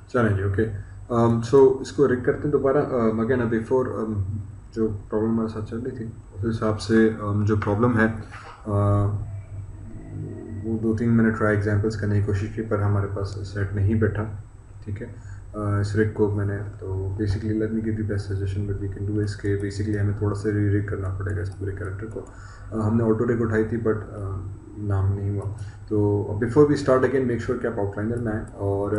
चलें जी, ओके। सो इसको रिक करते हैं दोबारा अगेन बिफोर जो प्रॉब्लम हमारे साथ चल रही थी उस हिसाब से जो प्रॉब्लम है वो 2-3 मैंने ट्राई एग्जांपल्स करने की कोशिश की पर हमारे पास सेट नहीं बैठा, ठीक है। इस रिक को मैंने तो basically let me give the best suggestion what we can do is के बेसिकली हमें थोड़ा सा री-रिक करना पड़ेगा इस पूरे कैरेक्टर को। हमने ऑटो रिक उठाई थी बट नाम नहीं हुआ। तो before we start again make sure कि आप आउटलाइनर में आएँ और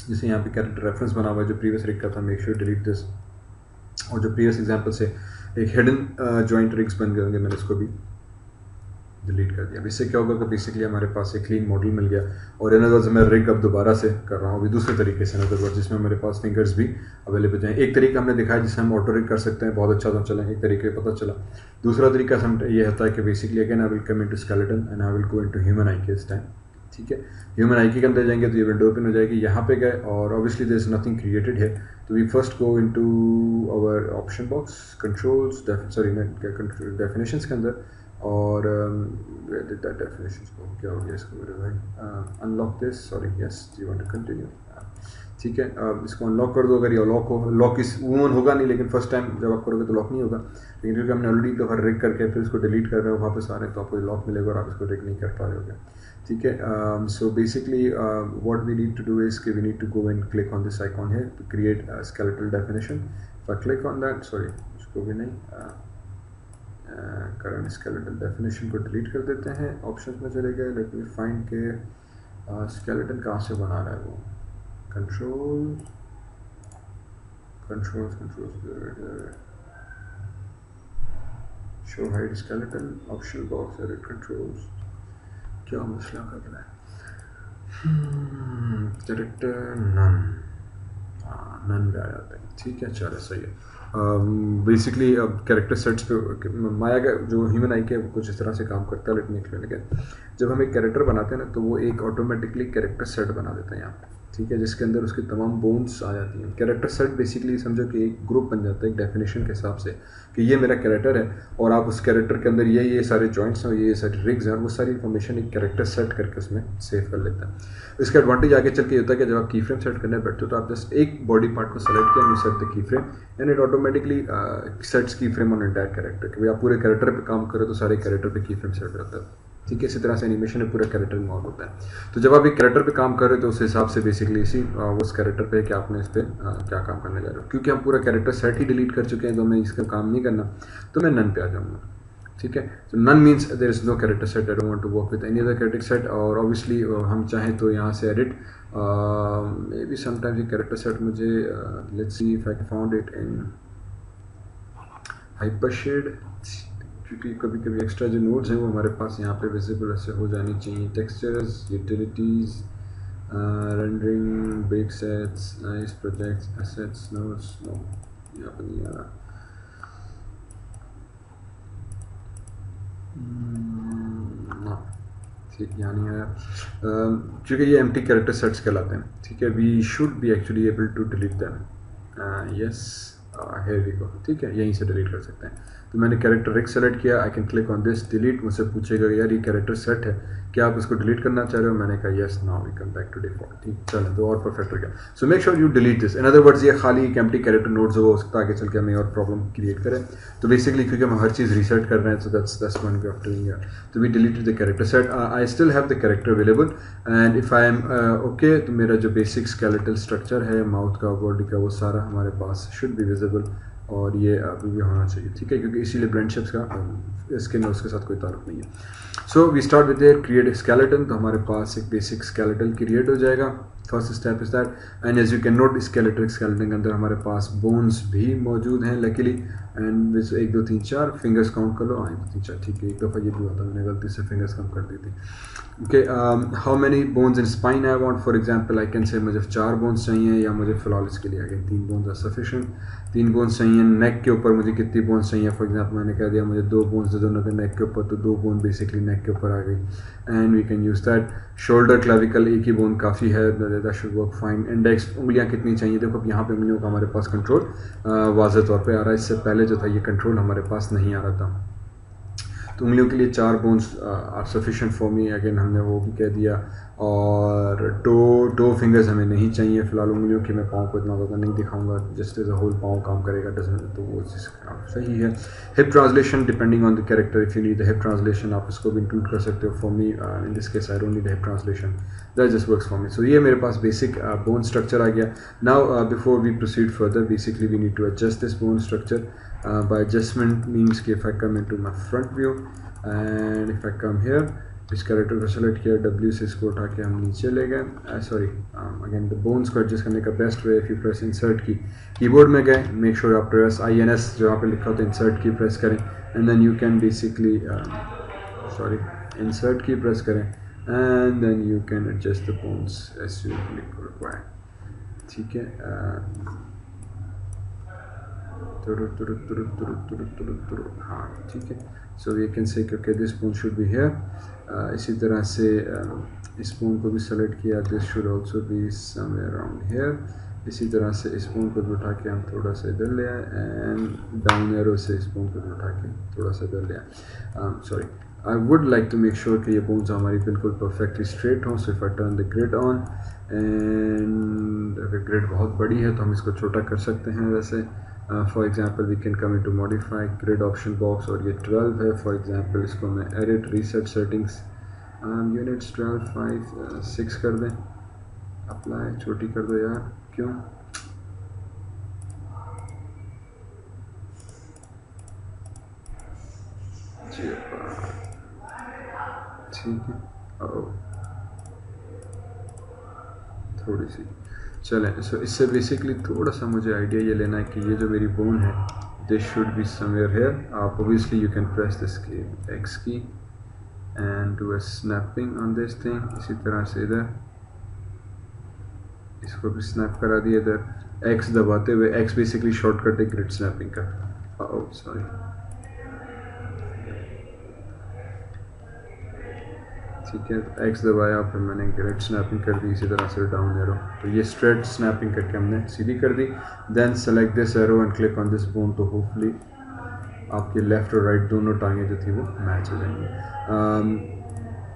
जैसे यहाँ पे कैरेक्टर रेफरेंस बना हुआ है जो प्रीवियस रिग का था, मेक श्योर डिलीट दिस। और जो प्रीवियस एग्जांपल से एक हिडन जॉइंट रिग्स बन गए होंगे, मैंने इसको भी डिलीट कर दिया। इससे क्या होगा कि बेसिकली हमारे पास एक क्लीन मॉडल मिल गया और इन अदर वर्ड्स मैं रिग अब दोबारा से कर रहा हूँ अभी दूसरे तरीके से, इन अदर वर्ड्स जिसमें हमारे पास फिंगर्स भी अवेलेबल हैं। एक तरीका हमने दिखाया जिससे हम ऑटो रिग कर सकते हैं, बहुत अच्छा तो चला, एक तरीके पता चला। दूसरा तरीका ये होता है कि basically again I will come into skeleton and I will go into human I के इस टाइम, ठीक है। ह्यूमन आई के अंदर जाएंगे तो ये विंडो ओपन हो जाएगी, यहाँ पे गए और obviously there is nothing created है तो we first go into our option box controls sorry definitions के अंदर और डेफिनेशंस को क्या हो गया इसको मेरे भाई, unlock this, sorry yes you want to continue, ठीक है। इसको अनलॉक कर दो। अगर ये लॉक हो, लॉक इस वूमन होगा नहीं लेकिन फर्स्ट टाइम जब आप करोगे तो लॉक नहीं होगा, लेकिन क्योंकि हमने ऑलरेडी एक दफ़ा रिग करके फिर इसको डिलीट कर रहे हो वापस आ रहे हैं तो आपको लॉक मिलेगा और आप इसको रिग नहीं कर पा रहे होगे, ठीक है। So basically what we need to do is कि we need to go and click on this icon है to create skeletal definition. If I click on that, sorry इसको भी नहीं, करंट स्केलेटल डेफिनेशन को डिलीट कर देते हैं, options में चले गए। लेट मी फाइंड के स्केलेटन कहाँ से बना रहा है वो, controls show hide skeleton option box edit controls, क्या मसला कर रहा है, कैरेक्टर नन, नन पे आ जाता है, ठीक है, चलो सही है। बेसिकली अब कैरेक्टर सेट्स पे माया का जो ह्यूमन आई के कुछ इस तरह से काम करता है। लेट मी एक्सप्लेन अगेन। जब हम एक कैरेक्टर बनाते हैं ना तो वो एक ऑटोमेटिकली कैरेक्टर सेट बना देता है यहाँ पे, ठीक है, जिसके अंदर उसकी तमाम बोन्स आ जाती हैं। कैरेक्टर सेट बेसिकली समझो कि एक ग्रुप बन जाता है एक डेफिनेशन के हिसाब से कि ये मेरा कैरेक्टर है और आप उस कैरेक्टर के अंदर ये सारे जॉइंट्स हैं, ये सारे रिग्स हैं, वो सारी इन्फॉर्मेशन एक कैरेक्टर सेट करके उसमें सेव कर लेता है। इसका एडवांटेज आगे चल के होता है कि जब आप की फ्रेम सेट करने बैठते हो तो आप जस्ट एक बॉडी पार्ट को सेलेक्ट किया, you set the key frame and it automatically sets की फ्रेम ऑन एंटायर कैरेक्टर कि भाई आप पूरे कैरेक्टर पे काम करो तो सारे कैरेक्टर पे की फ्रेम सेट रहता है, ठीक है। इसी तरह से एनिमेशन में पूरा कैरेक्टर इन्वॉल्व होता है। तो जब आप एक कैरेक्टर पे काम कर रहे हो तो उस हिसाब से बेसिकली इसी उस कैरेक्टर पे कि आपने इस पर क्या काम करने जा रहे हो। क्योंकि हम पूरा कैरेक्टर सेट ही डिलीट कर चुके हैं तो हमें इसका काम नहीं करना, तो मैं नन पे आ जाऊँगा, ठीक है। तो none means there is no character set, I don't want to work with any other character set. और ऑब्वियसली हम चाहें तो यहाँ से एडिट मे बी समटाइम्स ये कैरेक्टर सेट मुझे let's see if I found it in Hypershade, क्योंकि कभी कभी एक्स्ट्रा जो नोड्स हैं वो हमारे पास यहाँ पे विजिबल ऐसे हो जानी चाहिए। Textures, utilities, rendering, bake sets, nice projects, assets, nodes, no यहाँ पर नहीं आ रहा। ठीक, यहाँ नहीं आया क्योंकि ये एम्प्टी कैरेक्टर सेट्स कहलाते हैं, ठीक है। We should be actually able to delete them, yes here we go, ठीक है, यहीं से डिलीट कर सकते हैं। तो मैंने कैरेक्टर रिग सेलेक्ट किया, I can click on this delete. मुझसे पूछेगा यार ये कैरेक्टर सेट है, क्या आप इसको डिलीट करना चाह रहे हो, मैंने कहा yes, now we come back to default, ठीक, चलें तो और परफेक्ट हो गया। So make sure you delete this. In other words ये खाली एक एम्प्टी कैरेक्टर नोड्स हो सकता है आगे चल के हमें और प्रॉब्लम क्रिएट करें। तो बेसिकली क्योंकि हम हर चीज़ रीसेट कर रहे हैं so that's one way of doing it. तो we deleted the character set, I still have the character available and if I am okay तो मेरा जो बेसिक स्केलेटल स्ट्रक्चर है माउथ का, बॉडी का, वो सारा हमारे पास शुड बी विजिबल और ये अभी भी होना चाहिए, ठीक है, क्योंकि इसीलिए ब्लेंड शेप्स का स्किन और उसके साथ कोई ताल्लुक नहीं है। So we start with there create skeleton. तो हमारे पास एक बेसिक स्केलेटन क्रिएट हो जाएगा। First step is that and as you can note skeleton के अंदर हमारे पास बोन्स भी मौजूद हैं लकीली एंड 1 2 3 4 फिंगर्स काउंट कर लो, 1 2 3 4, ठीक है। एक दफ़ा ये भी हुआ था, मैंने गलती से फिंगर्स कम कर दी थी। Okay, how many bones in spine I want, for example I can say मुझे 4 बोन्स चाहिए या मुझे फिलहाल इसके लिए again 3 bones are sufficient. 3 bones चाहिए। नेक के ऊपर मुझे कितनी बोन्स चाहिए, फॉर एग्जांपल मैंने कह दिया मुझे 2 बोन्स दे दो नेक के ऊपर, तो 2 बोन बेसिकली नेक के ऊपर आ गई and we can use that. Shoulder clavicle एक ही बोन काफ़ी है, that should work fine. Index उंगलियां कितनी चाहिए, देखो अब यहाँ पे उंगलियों का हमारे पास कंट्रोल वाज़ेह तौर पे आ रहा है, इससे पहले जो था ये कंट्रोल हमारे पास नहीं आ रहा था। तो उंगलियों के लिए 4 bones are sufficient for me, again हमने वो भी कह दिया। और टो फिंगर्स हमें नहीं चाहिए फ़िलहाल उंगलियों की, मैं पाँव को इतना ज़्यादा नहीं दिखाऊंगा, जस्ट एज अ होल पाँव काम करेगा डजन, तो वो चीज़ सही है। Hip translation depending on the character, if you need the hip translation आप इसको भी इंक्लूड कर सकते हो। For me in this case I don't need the hip translation, that just works for me. So ये मेरे पास बेसिक बोन स्ट्रक्चर आ गया। Now before we proceed further, basically we need to adjust this bone structure. By adjustment means कि if I come into my front view and if I come here, इस character को select किया, W से इसको उठा के हम नीचे ले गए। सॉरी, अगेन द बोन्स को एडजस्ट करने का best way, if you press insert की, कीबोर्ड में गए, मेक श्योर आप प्रेस INS जो यहाँ पे लिखा होता है इंसर्ट की प्रेस करें, and then you can basically insert key press करें, and then you can adjust the bones as you require. ठीक है, हाँ ठीक है। So we can say okay this bone should be here. इसी तरह से इस बोन को भी सेलेक्ट किया, this should also be somewhere around here. इसी तरह से इस बोन को भी उठा के हम थोड़ा सा इधर ले आए, एंड डाउन एरो से इस बोन को भी उठा के थोड़ा सा इधर ले आए। Sorry, I would like to make sure कि ये बोन्स हमारी बिल्कुल परफेक्टली स्ट्रेट हों। So if I turn the grid on, and अगर ग्रिड बहुत बड़ी है तो हम इसको छोटा कर सकते हैं। वैसे for example we can come into modify grid option box, और ये 12 है फॉर एग्जांपल, इसको मैं एडिट रीसेट सेटिंग्स यूनिट्स 12 5 6 कर दें। अप्लाई, छोटी कर दो यार, क्यों? ठीक है, थोड़ी सी चलें। सो इससे बेसिकली थोड़ा सा मुझे आइडिया ये लेना है कि ये जो मेरी बोन है, this should be somewhere here. आप obviously you can press this key X key and do a snapping on this thing. इसी तरह से इधर इसको भी स्नैप करा दिया इधर X दबाते हुए। X बेसिकली शॉर्टकट है ग्रिड स्नैपिंग का। सॉरी, ठीक है, X दबाया, फिर मैंने ग्रिड स्नैपिंग कर दी, इसी तरह से डाउन एरो, तो ये स्ट्रेट स्नैपिंग करके हमने सीधी कर दी। Then select this arrow and click on this bone, तो होपफुली आपकी लेफ़्ट और राइट दोनों टांगें जो थी वो मैच हो जाएंगी।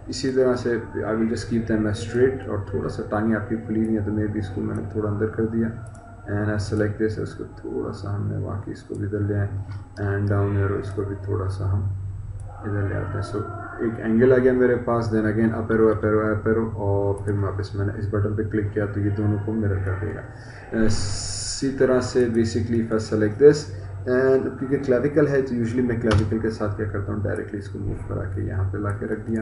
इसी तरह से I will just keep them straight, और थोड़ा सा टांगें आपकी खुली हुई हैं तो मे भी इसको मैंने थोड़ा अंदर कर दिया, एंड आई सेलेक्ट दिस, इसको थोड़ा सा हमने वाकई इसको भी इधर ले आए, एंड डाउन एरो इसको भी थोड़ा सा हम इधर ले आते हैं। सो एक एंगल आ गया मेरे पास। Then again up arrow up arrow up arrow, और फिर वापस मैंने इस बटन पे क्लिक किया तो ये दोनों को मिरर कर देगा। इसी तरह से basically first select this, and क्योंकि क्लेविकल है तो यूजुअली मैं क्लेविकल के साथ क्या करता हूँ, डायरेक्टली इसको मूव करा के यहाँ पे ला के रख दिया।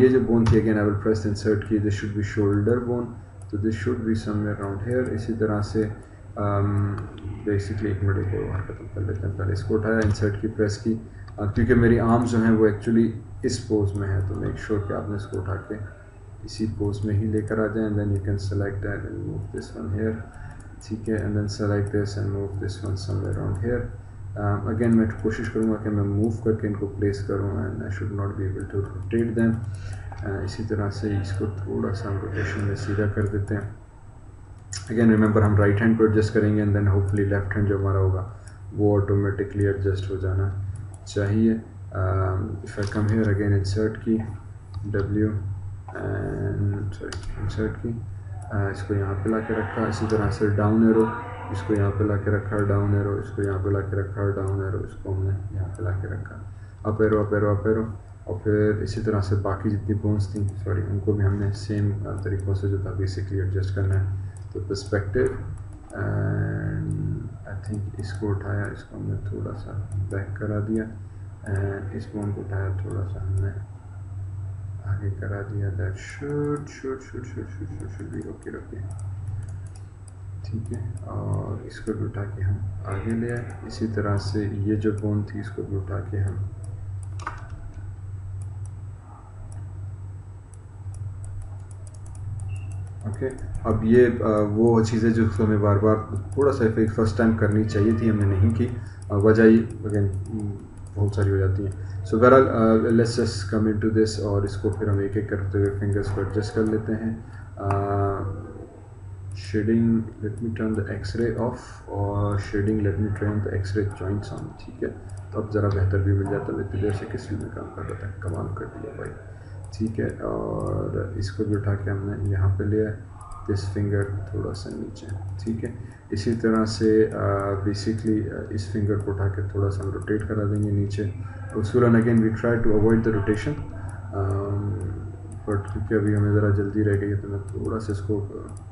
ये जो बोन थी, again I will press insert key, this should be shoulder bone, तो this should be somewhere around here. इसी तरह से बेसिकली एक मिनट को वहाँ खत्म कर लेते हैं। पहले इसको उठाया, इंसर्ट की प्रेस की, क्योंकि मेरी आर्म्स जो हैं वो एक्चुअली इस पोज में है, तो मेक श्योर कि आपने इसको उठा के इसी पोज में ही लेकर आ जाएं। Then you can select that and move this one here, ठीक है, and then select this and move this one somewhere around here. Again मैं कोशिश करूँगा कि मैं मूव करके इनको प्लेस करूँ, and I should not be able to rotate them. इसी तरह से इसको थोड़ा सा रोटेशन में सीधा कर देते हैं। अगेन रिमेंबर हम राइट हैंड को एडजस्ट करेंगे, and then hopefully left hand जो हमारा होगा वो ऑटोमेटिकली एडजस्ट हो जाना चाहिए। If I come here again insert key W and sorry insert key, इसको यहाँ पे ला के रखा। इसी तरह से डाउन एरो, इसको यहाँ पे ला के रखा, डाउन एरो, इसको यहाँ पे ला के रखा, डाउन एरो, इसको हमने यहाँ पे ला के रखा, up arrow up arrow up arrow. और फिर इसी तरह से बाकी जितनी बोन्स थी, सॉरी, उनको भी हमने सेम तरीक़ों से जो था बेसिकली एडजस्ट करना है। तो पर्सपेक्टिव, एंड आई थिंक इसको उठाया, इसको हमने थोड़ा सा बैक करा दिया, एंड इस बोन को उठाया, थोड़ा सा हमने आगे करा दिया। That should be okay okay, ठीक है। और इसको भी उठा के हम आगे ले आए। इसी तरह से ये जो बोन थी इसको भी उठा के हम ओके। अब ये वो चीज़ें जो हमें बार बार थोड़ा सा फर्स्ट टाइम करनी चाहिए थी, हमने नहीं की, वजह ही अगेन बहुत सारी हो जाती हैं। सो बहरहाल let's just come into this, और इसको फिर हम एक एक करते हुए फिंगर्स को एडजस्ट कर लेते हैं। Shading let me turn the X-ray off, और shading let me turn the X-ray joints on, ठीक है। तो अब ज़रा बेहतर भी मिल जाता है। इतनी देर से किस में काम कर रहा था, कमाल कर दिया भाई, ठीक है। और इसको भी उठा के हमने यहाँ पे लिया, दिस फिंगर थोड़ा सा नीचे, ठीक है। इसी तरह से बेसिकली इस फिंगर को उठा के थोड़ा सा हम रोटेट करा देंगे नीचे। उसूलन again we try to avoid the rotation, but क्योंकि अभी हमें ज़रा जल्दी रह गई है तो मैं थोड़ा सा इसको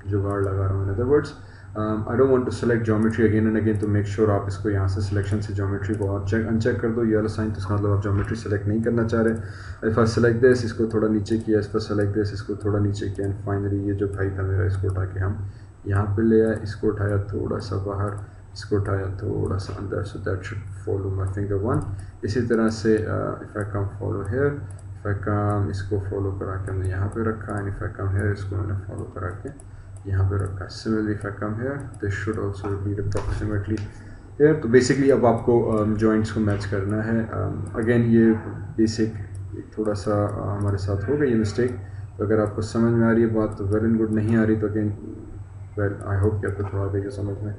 जुगाड़ लगा रहा हूँ। In other words I don't want to select geometry again and again, तो मेक श्योर आप इसको यहाँ से सिलेक्शन से ज्योमेट्री को और अनचेक कर दो। ये वाला साइन तो इसका मतलब आप ज्योमेट्री सेलेक्ट नहीं करना चाह रहे। इफ आई सेलेक्ट दिस, इसको थोड़ा नीचे किया, इस पर सेलेक्ट दिस, इसको थोड़ा नीचे किया, एंड फाइनली ये जो भाई था मेरा, इसको उठा के हम यहाँ पे ले आए, इसको उठाया थोड़ा सा बाहर, इसको उठाया थोड़ा सा अंदर, so that should follow my finger one. इसी तरह से if I come follow here, if I come, इसको फॉलो करा के हमने यहाँ पे रखा, and if I come here, इसको मैंने फॉलो करा के यहाँ पे रखा। Similarly if I come here, this should also be approximately here. तो बेसिकली अब आपको जॉइंट्स को मैच करना है। अगेन ये बेसिक थोड़ा सा हमारे साथ हो गई ये मिस्टेक। तो अगर आपको समझ में आ रही है बात तो वेल एंड गुड, नहीं आ रही तो अगेन वेल आई होप कि आपको थोड़ा देगा समझ में,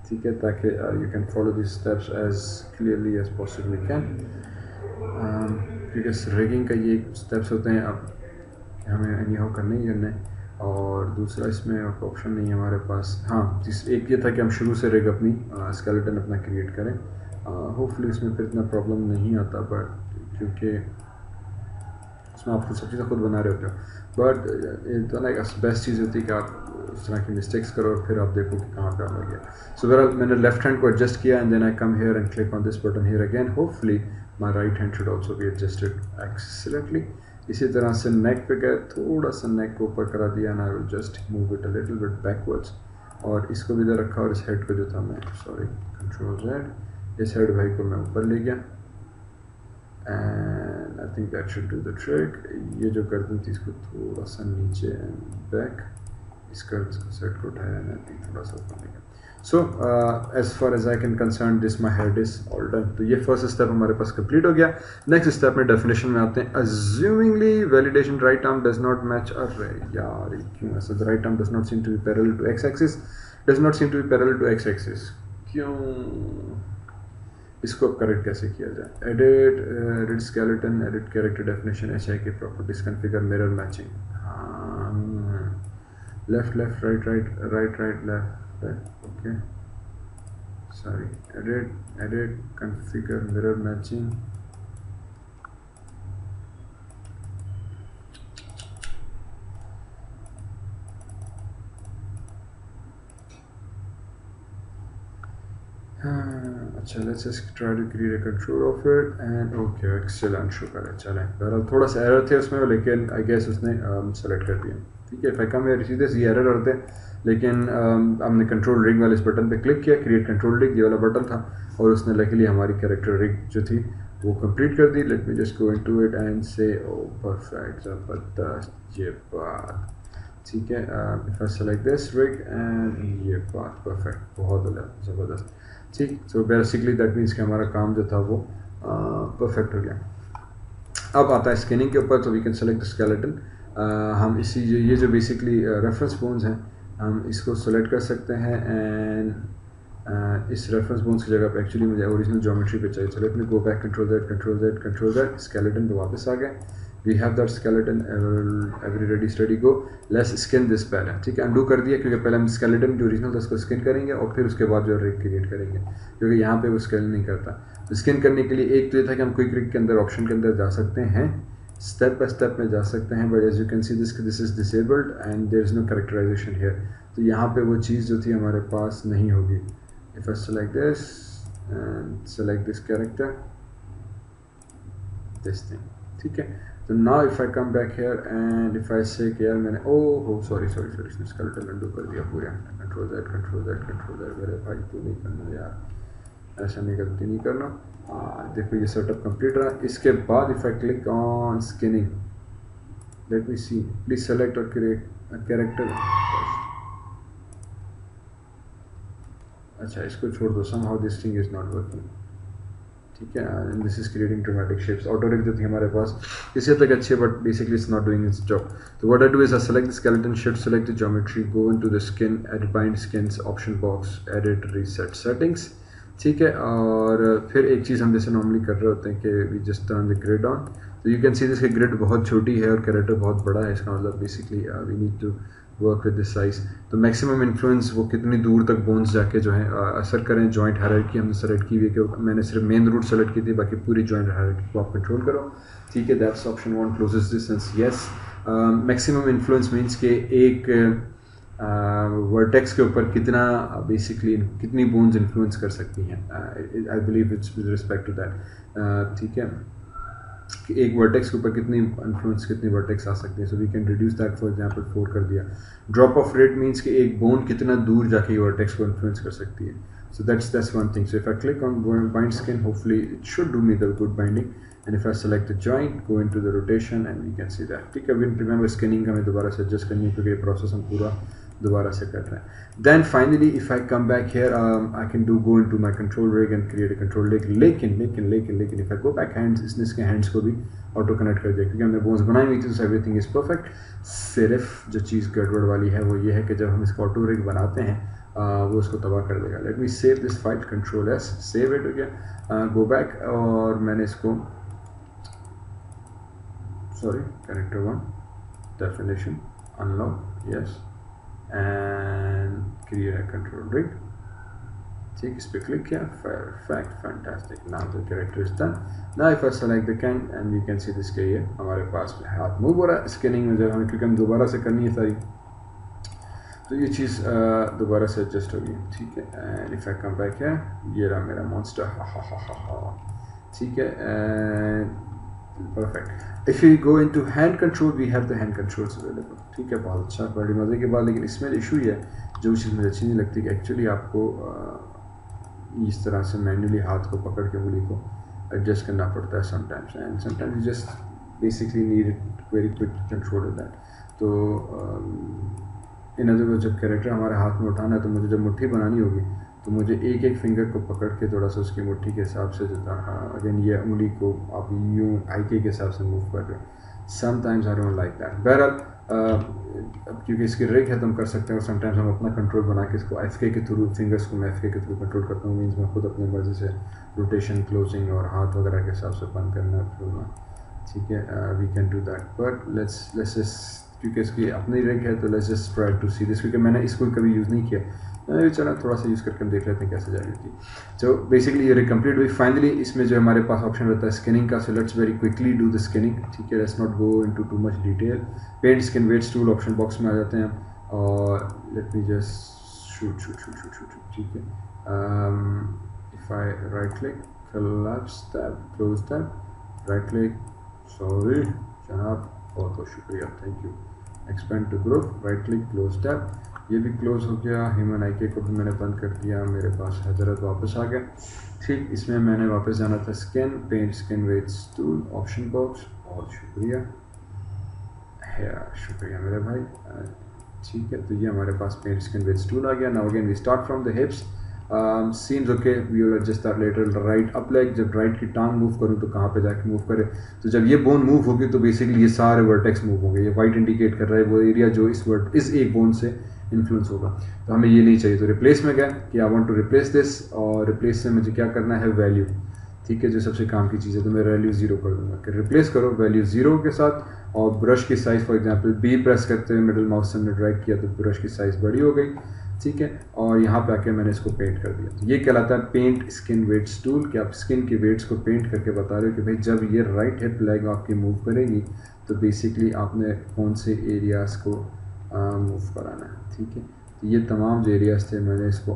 ठीक है, ताकि you can follow this steps as clearly as possible can. क्योंकि रिगिंग का ये स्टेप्स होते हैं, अब हमें एनी हाउ करना ही करना है। और दूसरा इसमें ऑप्शन नहीं है हमारे पास। हाँ, एक ये था कि हम शुरू से रिग अपनी स्केलेटन अपना क्रिएट करें। होपफुली इसमें फिर इतना प्रॉब्लम नहीं आता, बट क्योंकि इसमें आप सब चीज़ें खुद बना रहे होते हो। बट तो लाइक बेस्ट चीज़ होती है कि आप इस तरह की मिस्टेक्स करो और फिर आप देखो कि कहाँ पे आ गया। सो बहरहाल मैंने लेफ्ट हैंड को एडजस्ट किया, and then I come here and click on this button here again. Hopefully my right hand should also be adjusted excellently. इसी तरह से नेक पे गए, थोड़ा सा नेक को ऊपर करा दिया, and I will just move it a little bit backwards, और इसको भी इधर रखा, और इस हेड को जो था मैं कंट्रोल Z, इस हेड भाई को मैं ऊपर ले गया, and I think that should do the trick. ये जो गर्दन थी इसको थोड़ा सा नीचे एंड बैक, इस गर्दन को सेट को उठाया, एंड आई थिंक थोड़ा सा ऊपर ले गया। So as far as I can concern this my head is all done. तो ये फर्स्ट स्टेप हमारे पास कंप्लीट हो गया। नेक्स्ट स्टेप में डेफिनेशन में आते हैं। Assumingly validation right arm does not match, अरे यार क्यों ऐसा, the right arm does not seem to be parallel to X axis, does not seem to be parallel to X axis, क्यों, इसको अब करेक्ट कैसे किया जाए। Edit skeleton, edit character definition, HI की properties, configure mirror matching, left left right right right right left left, okay sorry, edit configure mirror matching, अच्छा let's just try to create a control of it and okay excellent, शुक्र है। चलें, बहरहाल थोड़ा सा error थे उसमें, लेकिन आई गेस उसने सेलेक्ट कर दिया, ठीक है। इफ़ आई कम हियर, सीधे ये एरर होते हैं, लेकिन हमने कंट्रोल रिग वाले इस बटन पे क्लिक किया, क्रिएट कंट्रोल रिग ये वाला बटन था, और उसने लकीली हमारी कैरेक्टर रिग जो थी वो कंप्लीट कर दी। Let me just go into it and say oh perfect, ज़बरदस्त, ये बात ठीक है। If I select this rig and ये बात परफेक्ट, बहुत ज़बरदस्त, ठीक। सो बेसिकली दैट मीन्स कि हमारा काम जो था वो परफेक्ट हो गया। अब आता है स्कैनिंग के ऊपर, तो वी कैन सेलेक्ट स्केलेटन। हम इसी ये जो बेसिकली रेफरेंस बोन्स हैं, हम इसको सेलेक्ट कर सकते हैं, एंड इस रेफरेंस बोन्स की जगह पे एक्चुअली मुझे ओरिजिनल ज्योमेट्री पे चाहिए। चलो अपने go back, control Z skeleton पे वापस आ गए। We have that skeleton, every ready study go, let's scan this पहले, ठीक है। अंडू कर दिया, क्योंकि पहले हम स्केलेटन जो ओरिजिनल था उसको स्कैन करेंगे, और फिर उसके बाद जो रिग क्रिएट करेंगे, क्योंकि यहाँ पे वो स्कैन नहीं करता। तो स्कैन करने के लिए एक तो ये था कि हम क्विक रिग के अंदर ऑप्शन के अंदर जा सकते हैं, स्टेप बाय स्टेप में जा सकते हैं, but as you can see this is disabled and there is no characterization here. तो यहाँ पे वो चीज़ जो थी हमारे पास नहीं होगी। If I select this and select this character, this thing, ठीक है। तो now if I come back here and if आई से कि यार मैंने हो सॉरी इसने स्केलेटन अंडू कर दिया पूरा, कंट्रोल Z मेरे भाई तो नहीं करना यार, ऐसा नहीं गलती नहीं करना। देखो ये सेटअप कंप्लीट रहा। इसके बाद if I click on scanning, let me see, please select और क्रिएट कैरेक्टर। अच्छा इसको छोड़ दो, somehow this thing is not working, ठीक है, this is creating dramatic shapes. Auto rig जो थी हमारे पास इसी तक अच्छी है, but basically it's not doing its job. तो what I do is I select the skeleton, shift select the geometry, go into the skin, edit bind skins, option box, edit reset settings, ठीक है। और फिर एक चीज़ हम जैसे normally कर रहे होते हैं कि we just turn the grid on, तो you can see this, grid बहुत छोटी है और कैरेक्टर बहुत बड़ा है, इसका मतलब basically we need to work with this size. तो मैक्सिमम इन्फ्लुएंस वो कितनी दूर तक बोन्स जाके जो है असर करें। जॉइंट हायरार्की हमने सेलेक्ट की हुई है कि मैंने सिर्फ मेन रूट सेलेक्ट की थी, बाकी पूरी जॉइंट हायरार्की को आप कंट्रोल करो, ठीक है। That's option 1, closest distance, yes. Maximum influence means के एक वर्टेक्स के ऊपर कितना बेसिकली कितनी बोन्स इन्फ्लुएंस कर सकती हैं, I believe it's with respect to that, ठीक है, कि एक वर्टेक्स के ऊपर कितनी इन्फ्लुएंस, कितनी वर्टेक्स आ सकती है। So we can reduce that, for example 4 कर दिया। ड्रॉप ऑफ रेट मींस कि एक बोन कितना दूर जाके ये वर्टेक्स को इन्फ्लुएंस कर सकती है। So that's one thing. So if I click on bind skin, hopefully it should do me the good binding, and if I select the joint, go into the rotation and we can see that, ठीक है। We remember skinning का मैं दोबारा से adjust करनी है क्योंकि ये प्रोसेस हम पूरा दोबारा से कर रहे हैं। Then finally if I come back here, I can do go into my control rig and create a control rig, लेकिन if I go back hands, इसने इसके हैंड्स को भी ऑटो कनेक्ट कर दिया क्योंकि हमने बोन्स बनाई हुई थी, तो एवरीथिंग इज परफेक्ट। सिर्फ जो चीज़ गड़बड़ वाली है वो ये है कि जब हम इसका ऑटो रिग बनाते हैं वो उसको तबाह कर देगा। Let me save this file, control S, save it हो गया, गो बैक, और मैंने इसको sorry character 1 definition unlock, yes, and create a control rig, ठीक, इस पर क्लिक किया, perfect, fantastic, now the character is done. Now if I select the can and you can see this के ये हमारे पास हाथ मूव हो रहा है स्कैनिंग में, जब हमें क्योंकि हम दोबारा से करनी है सारी, तो ये चीज़ दोबारा से एडजस्ट होगी, ठीक है। And if I come back है, ये रहा मेरा मॉन्स्टर, हा, ठीक है, perfect. If you go into hand control, we have the hand controls available, ठीक है, बहुत अच्छा, बड़ी मज़े की बात। लेकिन इसमें इशू ये है, जो चीज़ मुझे अच्छी नहीं लगती, कि एक्चुअली आपको इस तरह से मैन्युअली हाथ को पकड़ के उंगली को एडजस्ट करना पड़ता है sometimes, and sometimes you just basically need very quick control of that. तो इन अदर वर्ड्स, जब कैरेक्टर हमारे हाथ में उठाना है, तो मुझे जब मुट्ठी बनानी होगी, तो मुझे एक एक फिंगर को पकड़ के थोड़ा सा उसकी मुट्ठी के हिसाब से, अगेन ये उंगली को आप यूँ आईके के हिसाब से मूव कर रहे हो। Sometimes I don't like that. बहरहाल क्योंकि इसकी रिग है तो हम कर सकते हैं, और समटाइम्स हम अपना कंट्रोल बना के इसको एफके के थ्रू, फिंगर्स को मैं एफके के थ्रू कंट्रोल करता हूँ, मीन्स मैं खुद अपनी मर्ज़ी से रोटेशन, क्लोजिंग और हाथ वगैरह के हिसाब से बंद करना, ठीक है। We can do that, but let's just, क्योंकि इसकी अपनी रिग है तो let's just try to see this, क्योंकि मैंने इसको कभी यूज़ नहीं किया, भी चला थोड़ा सा यूज़ करके हम देख लेते हैं कैसे जाएगी थी। तो बेसिकली ये रिग कंप्लीट हुई। फाइनली इसमें जो हमारे पास ऑप्शन रहता है स्किनिंग का, so let's very quickly do the skinning, ठीक है। Let's not go into too much detail. Paint skin weights tool option box में आ जाते हैं, और लेट मी जस्ट शूट, ठीक है। If I right click, collapse tab, close tab, right click, sorry जनाब, बहुत बहुत शुक्रिया, thank you. Expand to group, right click, close tab, ये भी क्लोज हो गया। ह्यूमन आईके को भी मैंने बंद कर दिया, मेरे पास हजरत वापस आ गया, ठीक। इसमें मैंने वापस जाना था scan, paint skin weights tool, option box, बहुत शुक्रिया शुक्रिया मेरे भाई, ठीक है। तो ये हमारे पास पेंट स्किन वेट्स टूल आ गया। Now again we start from the hips, seems okay, we will adjust that later. Right up leg, जब राइट की टांग मूव करूँ तो कहाँ पे जाके मूव करे, तो जब ये बोन मूव होगी तो बेसिकली ये सारे वर्टेक्स मूव होंगे। ये वाइट इंडिकेट कर रहा है वो एरिया जो इस एक बोन से इन्फ्लुएंस होगा, तो हमें ये नहीं चाहिए। तो रिप्लेस में गया कि I want to replace this, और रिप्लेस से मुझे क्या करना है, वैल्यू, ठीक है, जो सबसे काम की चीज़ है, तो मैं वैल्यू 0 कर दूंगा कि रिप्लेस करो वैल्यू 0 के साथ, और ब्रश की size for example B press करते हुए मिडिल माउस से हमने ड्रैग किया तो ब्रश की साइज़ बड़ी हो गई, ठीक है। और यहाँ पे आके मैंने इसको पेंट कर दिया। तो ये कहलाता है पेंट स्किन वेट्स टूल, कि आप स्किन के वेट्स को पेंट करके बता रहे हो कि भाई जब ये राइट हिप लेग आपकी मूव करेगी तो बेसिकली आपने कौन से एरियाज़ को मूव कराना है, ठीक है। तो ये तमाम जो एरियाज़ थे मैंने इसको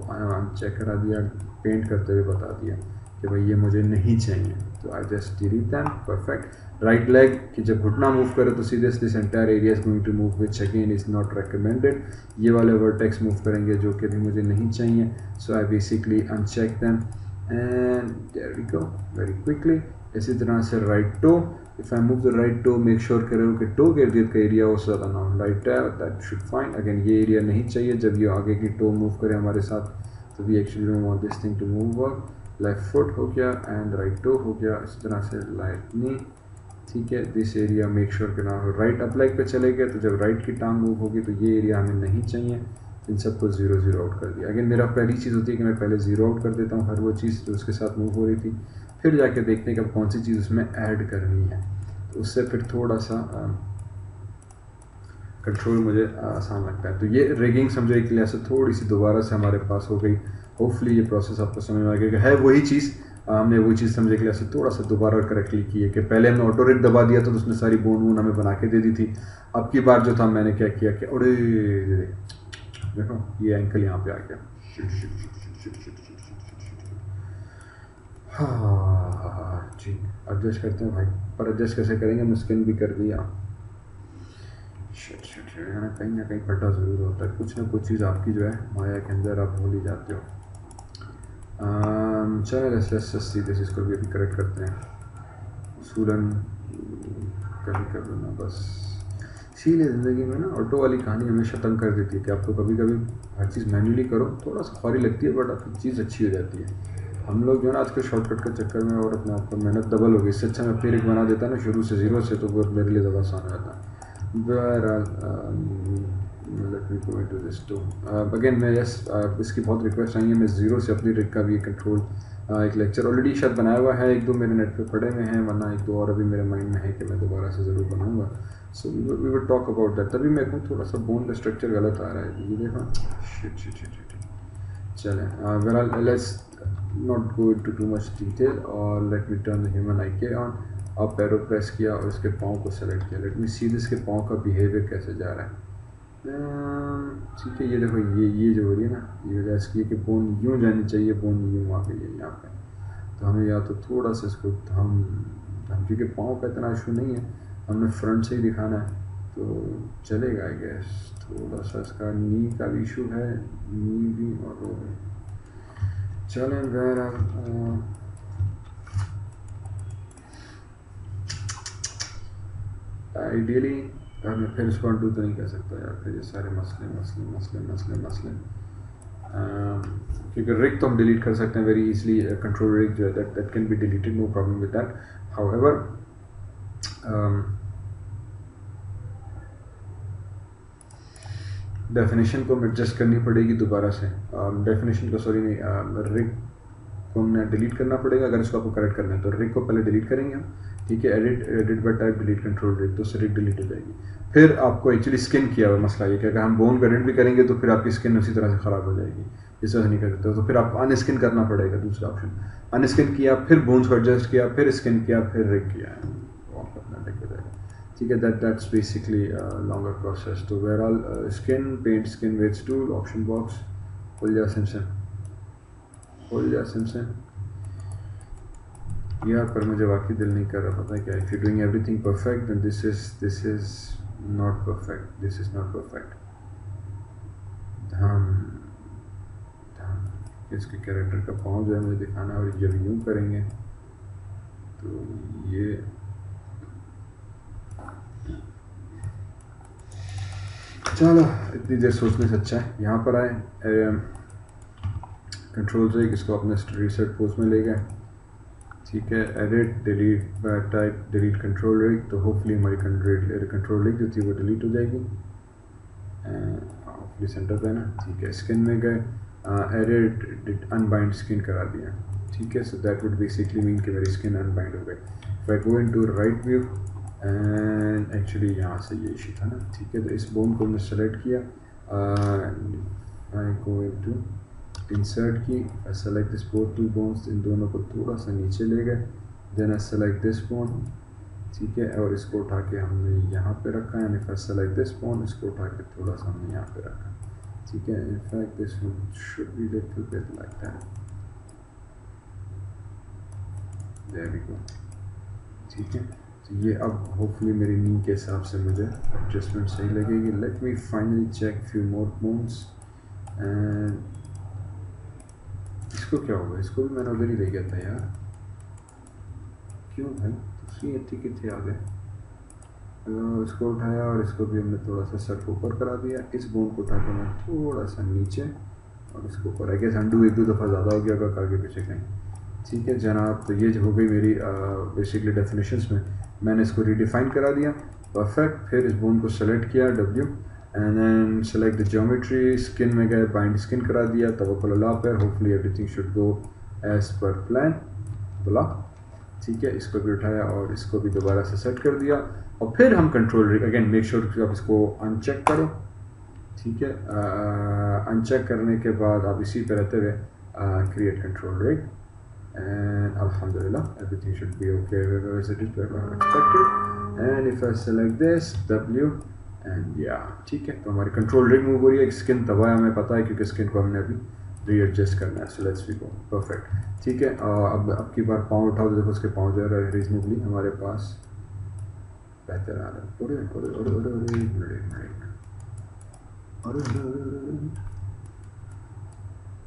चेक करा दिया, पेंट करते हुए बता दिया कि भाई ये मुझे नहीं चाहिए, तो I just delete them, perfect. Right leg कि जब घुटना मूव करे तो सीधे this entire area is going to move, which again is not recommended. ये वाले वर्टेक्स मूव करेंगे जो कि भी मुझे नहीं चाहिए, so I basically uncheck them and there we go very quickly. इसी तरह से right toe, if I move the right toe, make sure करो कि टो के इर्द का एरिया हो ज़्यादा ना हो, राइट है दैट शुड फाइन। अगेन ये एरिया नहीं चाहिए जब ये आगे की टो मूव करे हमारे साथ, तो we actually don't want this thing to move work. Left foot हो गया एंड राइट टो हो गया, इस तरह से राइट नी, ठीक है। दिस एरिया मेक श्योर के ना राइट अप लेग पे चले गए, तो जब राइट की टांग मूव होगी तो ये एरिया हमें नहीं चाहिए, इन सबको 0-0 आउट कर दिया। अगेन मेरा पहली चीज़ होती है कि मैं पहले 0 आउट कर देता हूँ हर वो चीज़ जो उसके साथ मूव हो रही थी, फिर जाके देखते हैं कि अब कौन सी चीज़ उसमें ऐड करनी है, तो उससे फिर थोड़ा सा कंट्रोल मुझे आसान लगता है। तो ये रिगिंग समझो एक लिहाज से थोड़ी सी दोबारा से हमारे पास हो गई। होपफुली ये प्रोसेस आपको समझ में आ गया, है वही चीज़, हमने वही चीज़ समझे के लिहाज से थोड़ा सा दोबारा करेक्टली की है कि पहले हमने ऑटो रिग दबा दिया तो उसने सारी बोन वोन हमें बना के दे दी थी। अब की बार जो था मैंने क्या किया कि अरे देखो ये एंकल यहाँ पे आ गया, हाँ जी एडजस्ट करते हैं भाई, पर एडजस्ट कैसे करेंगे, हमने स्किन भी कर दिया, कहीं ना कहीं फटा ज़रूर होता है, कुछ ना कुछ चीज़ आपकी जो है माया के अंदर आप भूल ही जाते हो। चलो सीधे से इसको भी अभी करेक्ट करते हैं। सूरन कभी कभी ना बस इसीलिए ज़िंदगी में ना ऑटो वाली कहानी हमेशा तंग कर देती है कि आपको कभी कभी हर चीज़ मैन्युअली करो, थोड़ा सा खौरी लगती है बट आपकी चीज़ अच्छी हो जाती है। हम लोग जो है ना आजकल शॉर्टकट के चक्कर में और अपने आप को मेहनत डबल हो गई, इससे अच्छा मैं फिर एक बना देता ना शुरू से 0 से, तो वो मेरे लिए ज़्यादा आसान हो जाता है। Let me go into this two again. मैं इसकी बहुत रिक्वेस्ट आई है, मैं 0 से अपनी रिग का भी कंट्रोल एक लेक्चर ऑलरेडी शायद बनाया हुआ है, 1-2 मेरे नेट पे पड़े हुए हैं, वरना 1-2 और अभी मेरे माइंड में है कि मैं दोबारा से ज़रूर बनाऊंगा। So we will talk about that. तभी मेरे को थोड़ा सा बोन का स्ट्रक्चर गलत आ रहा है, ये देखो शिट चलें। Well let's not go into too much detail और let me turn the human I K on. अब पैरों प्रेस किया और इसके पाँव को सेलेक्ट किया, लेट मी सी दिस के पाँव का बिहेवियर कैसे जा रहा है। ठीक है, ये देखो ये जो हो रही है ना, ये वजह इसकी कि बोन यूँ जानी चाहिए, बोन यूँ आ गई है यहाँ पे, तो हमें या तो थोड़ा सा इसको हम क्योंकि पाँव का इतना इशू नहीं है, हमने फ्रंट से ही दिखाना है तो चलेगा आई गेस। थोड़ा सा इसका नी का भी इशू है, नी भी और वो भी चलें। आइडियली मैं फिर इसको अनडू तो नहीं कर सकता यार, फिर ये सारे मसले क्योंकि रिग तो हम डिलीट कर सकते हैं वेरी इजली, कंट्रोल रिग जो है that can be deleted, no problem with that. However definition को एडजस्ट करनी पड़ेगी दोबारा से, डेफिनेशन को सॉरी नहीं, रिग को हमने डिलीट करना पड़ेगा। अगर इसको आपको करेक्ट करना है तो रिग को पहले डिलीट करेंगे हम, ठीक है। Edit bye type delete control rig, तो रिग डिलीट हो जाएगी। फिर आपको एक्चुअली स्किन किया हुआ मसला ये कि अगर हम बोन वेरिएंट भी करेंगे तो फिर आपकी स्किन उसी तरह से ख़राब हो जाएगी, इस वजह से नहीं कर सकते, तो फिर आप अनस्किन करना पड़ेगा, दूसरा ऑप्शन अनस्किन किया, फिर बोन्स को एडजस्ट किया, फिर स्किन किया, फिर रिग किया, ठीक है। That's basically longer process. तो overall skin paint skin weights tool option box खुल जा सिमसन यार, पर मुझे वाकई दिल नहीं कर रहा, पता है क्या, if you doing everything perfect then this is not perfect, this is not perfect. इसके कैरेक्टर का पाँव जो है मुझे दिखाना, और जब यूँ करेंगे तो ये चलो इतनी देर सोचने से अच्छा है यहाँ पर आए, कंट्रोल से इसको अपने रीसेट पोज में ले गए, ठीक है। Edit delete type delete control rig, तो होपफुली हमारी कंट्रोल रिग जो थी वो डिलीट हो जाएगी, होपफुली सेंटर पे ना, ठीक है। स्किन में गए, एडिट अनबाइंड स्किन करा दिया, ठीक है। So that would basically mean कि मेरी स्किन अनबाइंड हो गई। I go into right view and actually यहाँ से ये इशू था ना, ठीक है। तो इस बोन को हमने सेलेक्ट किया, I go into insert key, select this both two bones, इन दोनों को थोड़ा सा नीचे ले गए, then I select this bone, ठीक है, और इसको उठा के हमने यहाँ पे रखा है, यानी सेलेक्ट दिस बोन, इसको उठा के थोड़ा सा हमने यहाँ पे रखा, ठीक है। In fact this one should be little bit like that, there we go, ठीक है। तो ये अब होपफुली मेरी नी के हिसाब से मुझे एडजस्टमेंट सही लगेगी। Let me finally check few more bones and इसको क्या होगा, इसको भी मैंने उधर ही ले गया था यार, क्यों भाई, दूसरी इतनी कितने आ गए। इसको उठाया और इसको भी हमने थोड़ा सा सर को ऊपर करा दिया, इस बोन को उठा के मैं थोड़ा सा नीचे और इसको ऊपर, आई गेस अंडू 1-2 दफ़ा ज़्यादा हो गया होगा आगे पीछे कहीं, ठीक है जनाब, तो ये जो हो गई मेरी बेसिकली डेफिनेशंस में मैंने इसको रीडिफाइन करा दिया। परफेक्ट। फिर इस बोन को सेलेक्ट किया W and then select the geometry, skin में गए, बाइंड स्किन करा दिया, तवक्कुल अल्लाह पर, hopefully everything should go as per plan बोला। ठीक है, इसको भी उठाया और इसको भी दोबारा से सेट कर दिया और फिर हम कंट्रोल अगेन मेक श्योर कि आप इसको अनचेक करो। ठीक है, अनचेक करने के बाद आप इसी पे रहते हुए create control rig and alhamdulillah everything should be okay as it is expected। and if I select this W and yeah, ठीक है, तो हमारी कंट्रोल रिग मूव हो रही है। स्किन तब है हमें पता है क्योंकि स्किन को हमने अभी रीएडजस्ट करना है। So let's we go. Perfect. ठीक है, अब की बार पाँव उठाओ तो देखो उसके पाँव जो है रीजनेबली हमारे पास बेहतर आ रहा है।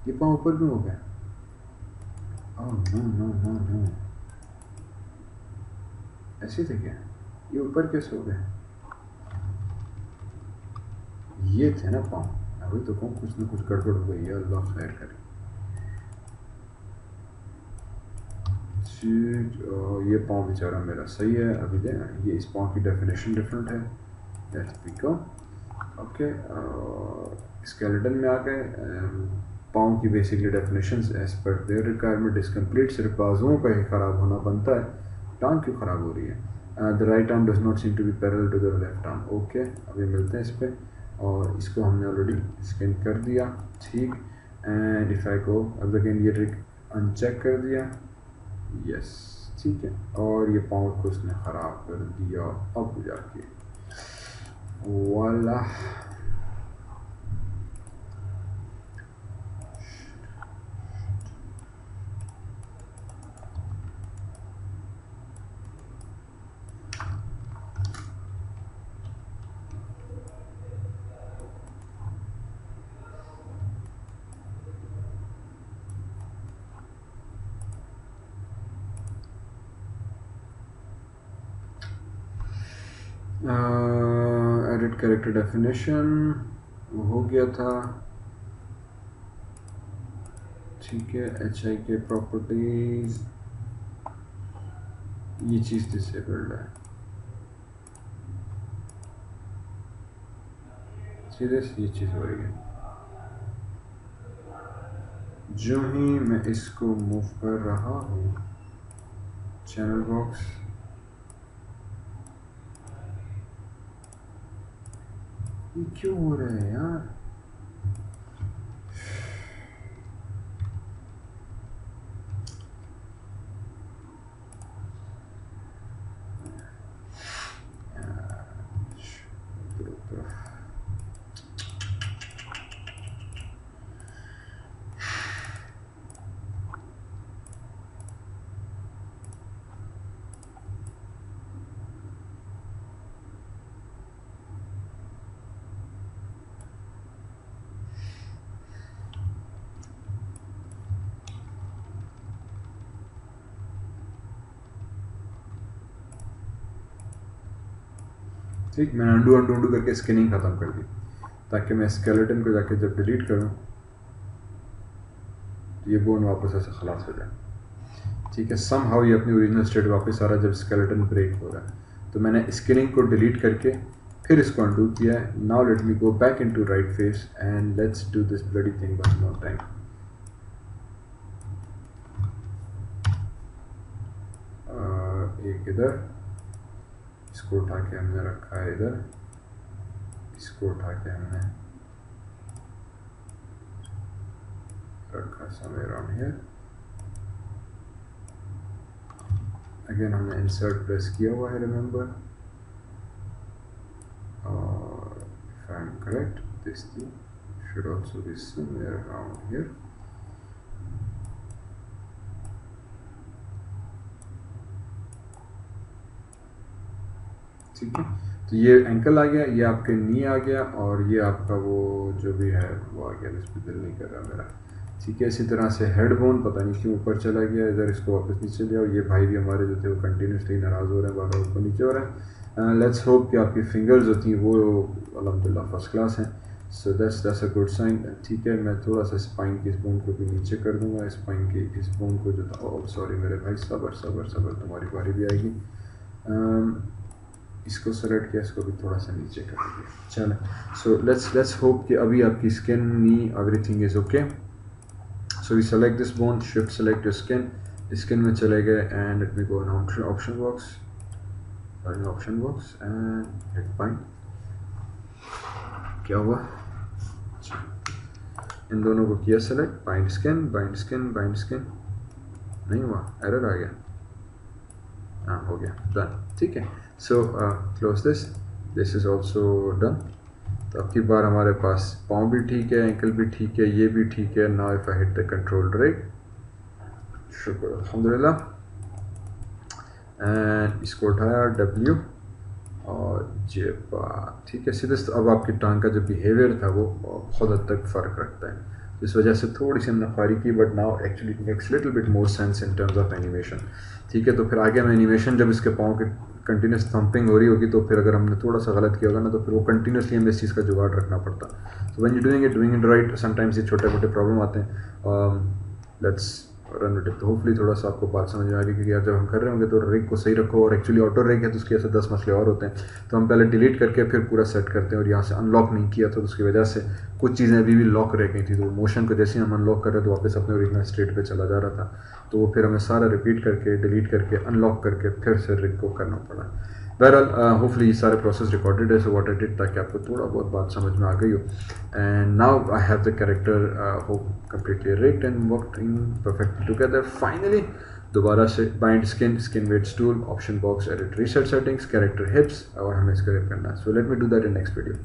ये पाँव ऊपर क्यों हो गया? Oh, no। ऐसे थे क्या? ये ऊपर कैसे हो गए? ये थे ना पाँव। अभी तो कहूँ कुछ ना कुछ गड़बड़ हो गई है, अल्लाह खैर करे। ये पाँव बेचारा मेरा सही है। अभी दे ये इस पाँव की डेफिनेशन डिफरेंट है। Let's be go. Okay, skeleton में आ गए। पाँव की basically definitions as per their requirement is complete. सिर्फ बाजुओं का ही ख़राब होना बनता है, टांग क्यों ख़राब हो रही है? The right arm does not seem to be parallel to the left arm. Okay, अभी मिलते हैं इस पर और इसको हमने ऑलरेडी स्कैन कर दिया। ठीक, एंड इफ़ आई गो अब अगेन ये ट्रिक अनचेक कर दिया। यस, ठीक है, और ये पाँव को उसने ख़राब कर दिया। अब जाके वाला एडिट कैरेक्टर डेफिनेशन हो गया था। ठीक है, HI के प्रॉपर्टीज, ये चीज़ डिसेबल्ड है। सीरियस ये चीज़ हो रही है। जो ही मैं इसको मूव कर रहा हूँ चैनल बॉक्स, ये क्यों हो रहा है यार? ठीक, मैंने अंडू करके स्कैनिंग ख़त्म कर दी ताकि मैं स्केलेटन को जाके जब डिलीट करूं तो ये बोन वापस ऐसे खलास हो जाए। ठीक है, सम हाउ ये अपनी ओरिजिनल स्टेट वापस आ रहा है जब स्केलेटन ब्रेक हो रहा है। तो मैंने स्कैनिंग को डिलीट करके फिर इसको अंडू किया है। Now let me go back into right face and let's do this bloody thing one more time. एक इधर, इसको उठा के हमने रखा है इधर, इसको उठा के हमने रखा समवेयर अराउंड हियर। अगेन हमने इंसर्ट प्रेस किया हुआ है, रिमेंबर। और if I M correct this thing should also be somewhere around here। ठीक है, तो ये एंकल आ गया, ये आपके नी आ गया और ये आपका वो जो भी है वो आ गया। इस पर दिल नहीं कर रहा मेरा। ठीक है, इसी तरह से हेड बोन पता नहीं क्यों ऊपर चला गया, इधर इसको वापस नीचे ले आओ। ये भाई भी हमारे जो थे वो कंटिन्यूसली नाराज़ हो रहे हैं, बार ऊपर नीचे हो रहे हैं। लेट्स होप कि आपकी फिंगर्स जो थी वो अल्हम्दुलिल्लाह फर्स्ट क्लास हैं। So that's a good sign. ठीक है, मैं थोड़ा सा स्पाइन की इस बोन को भी नीचे कर दूंगा, स्पाइन की इस बोन को जो था। ओह सॉरी मेरे भाई, सबर सबर सबर, तुम्हारी बारी भी आएगी। इसको सेलेक्ट किया, इसको भी थोड़ा सा नीचे कर दिया। चलो, सो लेट्स होप कि अभी आपकी skin knee everything is okay. So we select this bone, shift select your skin, skin में चले गए and let me go on option box and hit bind. क्या हुआ? इन दोनों को किया select, bind skin bind skin bind skin, नहीं हुआ, एरर आ गया। हाँ हो गया, डन। ठीक है, so close this is also done. तो अब की बार हमारे पास पाँव भी ठीक है, एंकल भी ठीक है, ये भी ठीक है। Now if I hit the control drag, शुक्र अल्हम्दुलिल्लाह, एंड इसको उठाया W और जे बात। ठीक है, सीधे अब आपकी टांग का जो बिहेवियर था वो बहुत हद तक फ़र्क रखता है। इस वजह से थोड़ी सी हमने ख्वारी की, but now actually it makes little bit more sense in terms of animation. ठीक है, तो फिर आगे हम एनिमेशन जब इसके पाँव के कंटिन्यूस थम्पिंग हो रही होगी, तो फिर अगर हमने थोड़ा सा गलत किया होगा ना, तो फिर वो कंटिन्यूसली हमें इस चीज़ का जुगाड़ रखना पड़ता। तो when you doing it right, sometimes ये छोटे मोटे प्रॉब्लम आते हैं। Let's run with it. तो होपफुली थोड़ा सा आपको बात समझ में आ गई, क्योंकि यार जब हम कर रहे होंगे तो रिग को सही रखो, और एक्चुअली ऑटो रिग है तो उसके ऐसे 10 मसले और होते हैं। तो हम पहले डिलीट करके फिर पूरा सेट करते हैं, और यहाँ से अनलॉक नहीं किया तो उसकी वजह से कुछ चीज़ें अभी भी लॉक रह गई थी। तो मोशन को जैसे ही हम अनलॉक कर रहे तो वापस अपने ओरिजिनल स्टेट पे चला जा रहा था। तो वो फिर हमें सारा रिपीट करके, डिलीट करके, अनलॉक करके फिर से रिग को करना पड़ा। बहरहाल होपफुली ये सारे प्रोसेस रिकॉर्डेड है, सो व्हाट आई डिड, ताकि आपको थोड़ा बहुत बात समझ में आ गई हो। And now I have the character hope completely rigged and worked in perfectly together. Finally, दोबारा से bind skin, skin weights tool, option box, edit reset settings, character hips, और हमें इसका करना है। So let me do that in next video.